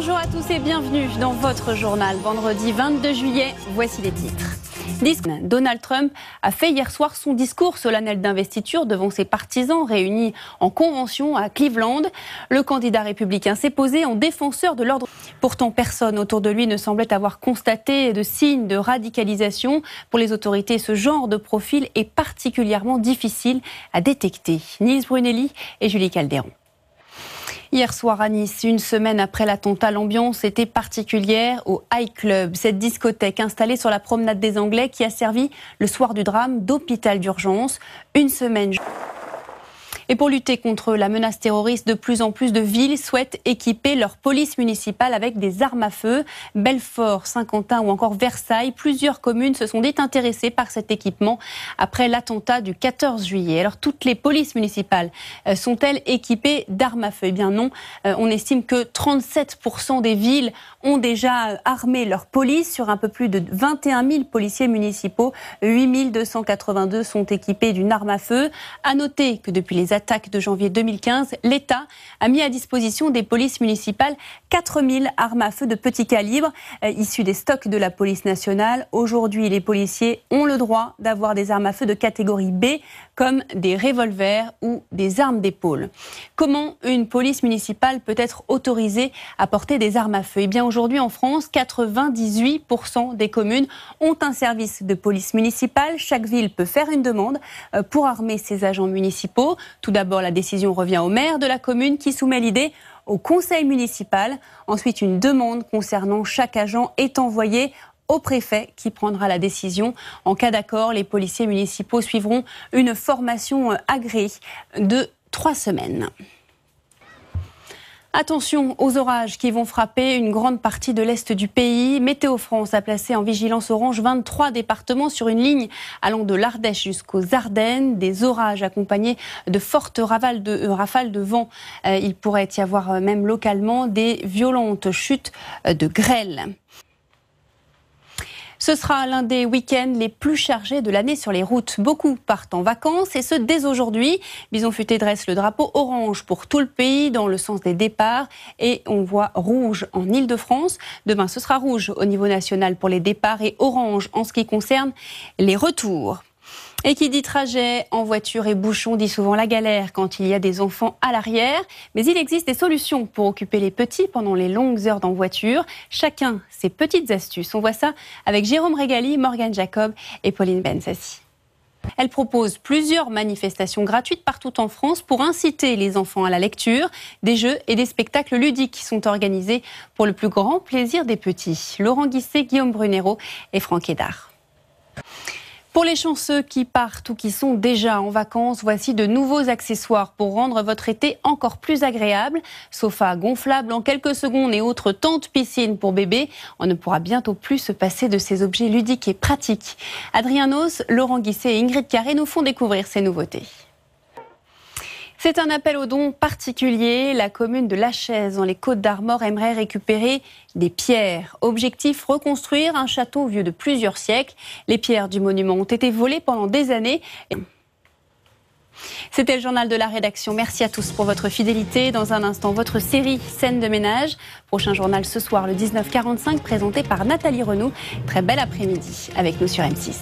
Bonjour à tous et bienvenue dans votre journal. Vendredi 22 juillet, voici les titres. Donald Trump a fait hier soir son discours solennel d'investiture devant ses partisans réunis en convention à Cleveland. Le candidat républicain s'est posé en défenseur de l'ordre. Pourtant, personne autour de lui ne semblait avoir constaté de signes de radicalisation. Pour les autorités, ce genre de profil est particulièrement difficile à détecter. Nils Brunelli et Julie Calderon. Hier soir à Nice, une semaine après l'attentat, l'ambiance était particulière au High Club, cette discothèque installée sur la promenade des Anglais qui a servi le soir du drame d'hôpital d'urgence. Une semaine. Et pour lutter contre la menace terroriste, de plus en plus de villes souhaitent équiper leur police municipale avec des armes à feu. Belfort, Saint-Quentin ou encore Versailles, plusieurs communes se sont dites intéressées par cet équipement après l'attentat du 14 juillet. Alors toutes les polices municipales sont-elles équipées d'armes à feu ? Eh bien non, on estime que 37% des villes ont déjà armé leur police. Sur un peu plus de 21 000 policiers municipaux, 8 282 sont équipés d'une arme à feu. À noter que depuis les attaques de janvier 2015, l'État a mis à disposition des polices municipales 4 000 armes à feu de petit calibre issues des stocks de la police nationale. Aujourd'hui, les policiers ont le droit d'avoir des armes à feu de catégorie B, comme des revolvers ou des armes d'épaule. Comment une police municipale peut être autorisée à porter des armes à feu ? Eh bien, aujourd'hui en France, 98% des communes ont un service de police municipale. Chaque ville peut faire une demande pour armer ses agents municipaux. Tout d'abord, la décision revient au maire de la commune qui soumet l'idée au conseil municipal. Ensuite, une demande concernant chaque agent est envoyée au préfet qui prendra la décision. En cas d'accord, les policiers municipaux suivront une formation agréée de 3 semaines. Attention aux orages qui vont frapper une grande partie de l'est du pays. Météo France a placé en vigilance orange 23 départements sur une ligne allant de l'Ardèche jusqu'aux Ardennes. Des orages accompagnés de fortes rafales de vent. Il pourrait y avoir même localement des violentes chutes de grêle. Ce sera l'un des week-ends les plus chargés de l'année sur les routes. Beaucoup partent en vacances et ce dès aujourd'hui. Bison Futé dresse le drapeau orange pour tout le pays dans le sens des départs et on voit rouge en Île-de-France. Demain, ce sera rouge au niveau national pour les départs et orange en ce qui concerne les retours. Et qui dit trajet en voiture et bouchon dit souvent la galère quand il y a des enfants à l'arrière. Mais il existe des solutions pour occuper les petits pendant les longues heures en voiture. Chacun ses petites astuces. On voit ça avec Jérôme Régali, Morgane Jacob et Pauline Bensassi. Elle propose plusieurs manifestations gratuites partout en France pour inciter les enfants à la lecture. Des jeux et des spectacles ludiques qui sont organisés pour le plus grand plaisir des petits. Laurent Guisset, Guillaume Brunero et Franck Hédard. Pour les chanceux qui partent ou qui sont déjà en vacances, voici de nouveaux accessoires pour rendre votre été encore plus agréable. Sofa gonflable en quelques secondes et autres tentes piscine pour bébé. On ne pourra bientôt plus se passer de ces objets ludiques et pratiques. Adrien Nos, Laurent Guisset et Ingrid Carré nous font découvrir ces nouveautés. C'est un appel aux dons particulier. La commune de Lachaise, dans les Côtes-d'Armor, aimerait récupérer des pierres. Objectif, reconstruire un château vieux de plusieurs siècles. Les pierres du monument ont été volées pendant des années. C'était le journal de la rédaction. Merci à tous pour votre fidélité. Dans un instant, votre série Scène de ménage. Prochain journal ce soir, le 19h45, présenté par Nathalie Renaud. Très bel après-midi avec nous sur M6.